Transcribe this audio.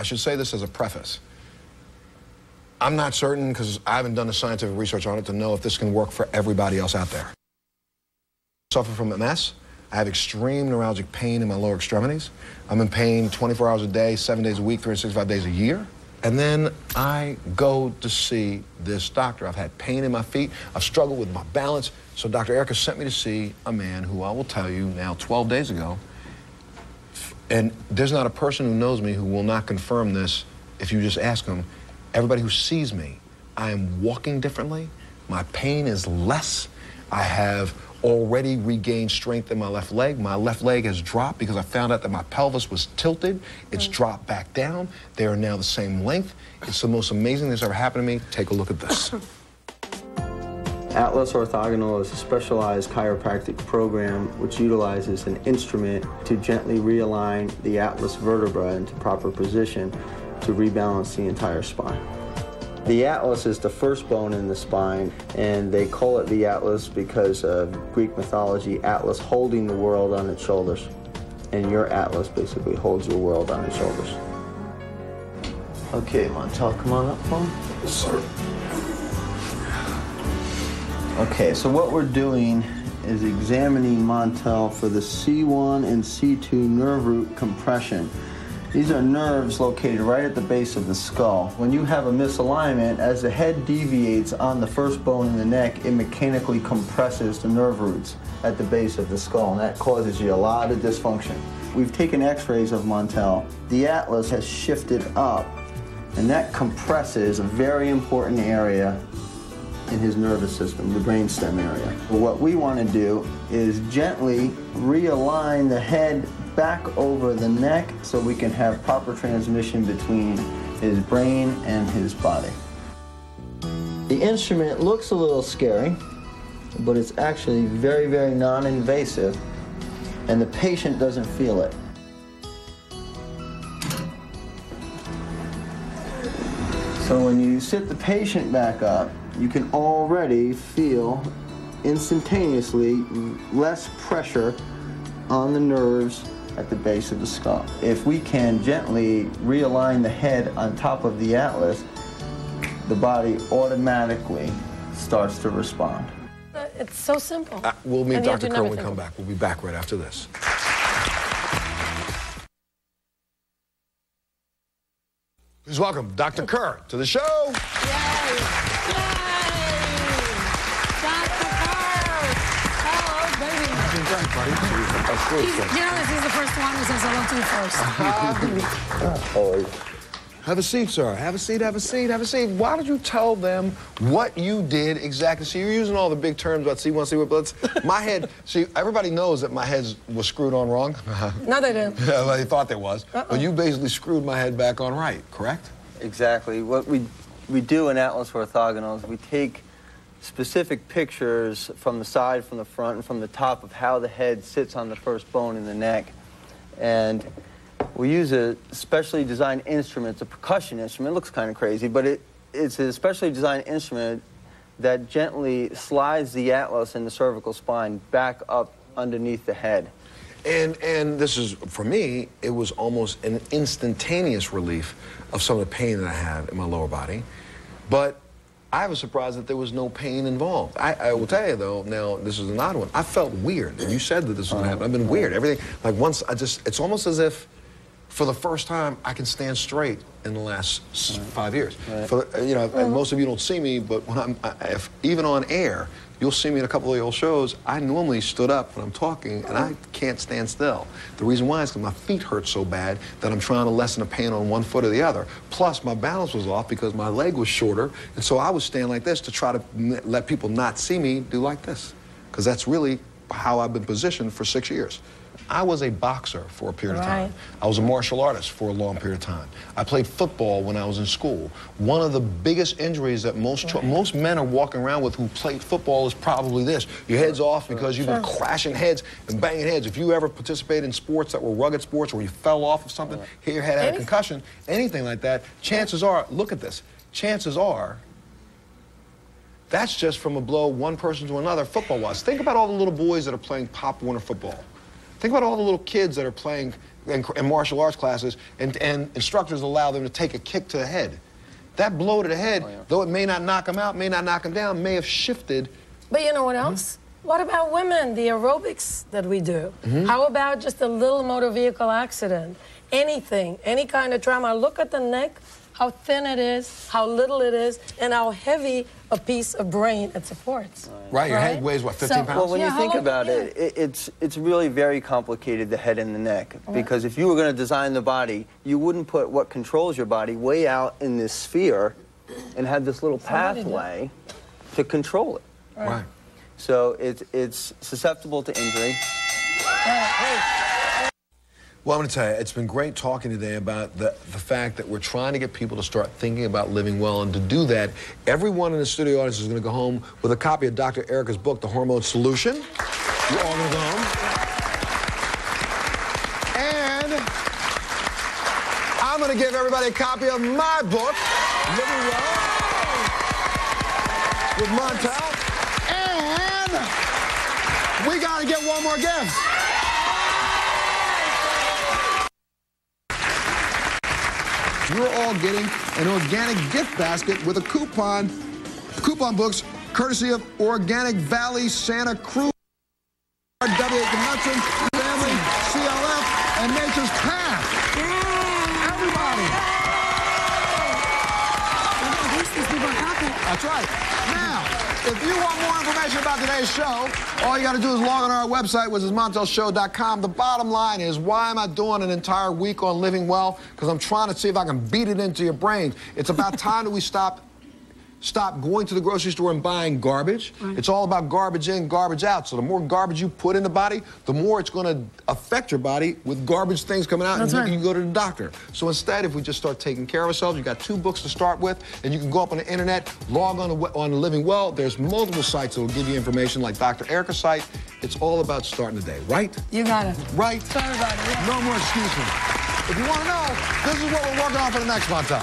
I should say this as a preface. I'm not certain, because I haven't done the scientific research on it to know if this can work for everybody else out there. I suffer from MS. I have extreme neuralgic pain in my lower extremities. I'm in pain 24 hours a day, 7 days a week, 365 days a year. And then I go to see this doctor. I've had pain in my feet. I've struggled with my balance. So Dr. Erica sent me to see a man who I will tell you now 12 days ago, and there's not a person who knows me who will not confirm this if you just ask them. Everybody who sees me, I am walking differently. My pain is less. I have already regained strength in my left leg. My left leg has dropped because I found out that my pelvis was tilted. It's dropped back down. They are now the same length. It's the most amazing thing that's ever happened to me. Take a look at this. Atlas Orthogonal is a specialized chiropractic program which utilizes an instrument to gently realign the atlas vertebra into proper position to rebalance the entire spine. The atlas is the first bone in the spine, and they call it the atlas because of Greek mythology, Atlas holding the world on its shoulders. And your atlas basically holds your world on its shoulders. Okay, Montel, come on up, Paul. Yes, sir. Okay, so what we're doing is examining Montel for the C1 and C2 nerve root compression. These are nerves located right at the base of the skull. When you have a misalignment, as the head deviates on the first bone in the neck, it mechanically compresses the nerve roots at the base of the skull, and that causes you a lot of dysfunction. We've taken x-rays of Montel. The atlas has shifted up, and that compresses a very important area in his nervous system, the brainstem area. What we want to do is gently realign the head back over the neck so we can have proper transmission between his brain and his body. The instrument looks a little scary, but it's actually very, very non-invasive, and the patient doesn't feel it. So when you sit the patient back up, you can already feel instantaneously less pressure on the nerves at the base of the skull. If we can gently realign the head on top of the atlas, the body automatically starts to respond. It's so simple. We'll meet Dr. Kerr when we come back. We'll be back right after this. Please welcome Dr. Kerr to the show. Yay! Yay! Dr. Kerr! Hello, baby. You know, he's the first one who says hello to you first. Always. Have a seat, sir. Have a seat, have a seat, have a seat. Why don't you tell them what you did exactly? See, you're using all the big terms about C1, C1, but my head, see, everybody knows that my head was screwed on wrong. No, they do. Yeah, well, they thought they was. But you basically screwed my head back on right, correct? Exactly. What we do in Atlas Orthogonal is we take specific pictures from the side, from the front, and from the top of how the head sits on the first bone in the neck. And we use a specially designed instrument. It's a percussion instrument. It looks kind of crazy, but it's a specially designed instrument that gently slides the atlas and the cervical spine back up underneath the head. And this is, for me, it was almost an instantaneous relief of some of the pain that I have in my lower body. But I was surprised that there was no pain involved. I will tell you, though, now, this is an odd one. I felt weird. And you said that this was going to happen. I've been weird. Everything, like once it's almost as if, for the first time, I can stand straight in the last 5 years. Right. You know, and most of you don't see me, but when even on air, you'll see me in a couple of the old shows. I normally stood up when I'm talking, and I can't stand still. The reason why is because my feet hurt so bad that I'm trying to lessen the pain on one foot or the other. Plus, my balance was off because my leg was shorter, and so I would stand like this to try to let people not see me do like this, because that's really how I've been positioned for 6 years. I was a boxer for a period of time. I was a martial artist for a long period of time. I played football when I was in school. One of the biggest injuries that most men are walking around with who played football is probably this. Your head's off because you've been crashing heads and banging heads. If you ever participated in sports that were rugged sports where you fell off of something, hit your head, had a concussion, anything like that, chances are, look at this, chances are, that's just from a blow one person to another football-wise. Think about all the little boys that are playing Pop Warner football. Think about all the little kids that are playing in martial arts classes, and instructors allow them to take a kick to the head. That blow to the head, though it may not knock them out, may not knock them down, may have shifted. But you know what else? What about women, the aerobics that we do? How about just a little motor vehicle accident? Anything, any kind of trauma. Look at the neck, how thin it is, how little it is, and how heavy a piece of brain it supports. Right, your head weighs, what, 15 pounds? Well, when you think about it, it's really very complicated, the head and the neck. Because if you were going to design the body, you wouldn't put what controls your body way out in this sphere and have this little pathway to control it. Right. So it's susceptible to injury. Well, I'm going to tell you, it's been great talking today about the fact that we're trying to get people to start thinking about living well. And to do that, everyone in the studio audience is going to go home with a copy of Dr. Erica's book, The Hormone Solution. You're all going to go home. And I'm going to give everybody a copy of my book, Living Well, with Montel. And we got to get one more gift. You're all getting an organic gift basket with a coupon books courtesy of Organic Valley Santa Cruz, W.A. Convention, Family, CLF, and Nature's Path. Everybody. That's right. Now, if you want more information about today's show, all you got to do is log on our website, which is montelshow.com. The bottom line is, why am I doing an entire week on living well? Because I'm trying to see if I can beat it into your brain. It's about time that we stop going to the grocery store and buying garbage. It's all about garbage in, garbage out. So the more garbage you put in the body, the more it's going to affect your body with garbage things coming out, and you can go to the doctor. So instead, if we just start taking care of ourselves, you got 2 books to start with, and you can go up on the internet, log on Living Well. There's multiple sites that will give you information, like Dr. Erica's site. It's all about starting the day, right? You got it. Right? Sorry about it. No more excuses. If you want to know, this is what we're working on for the next Montel.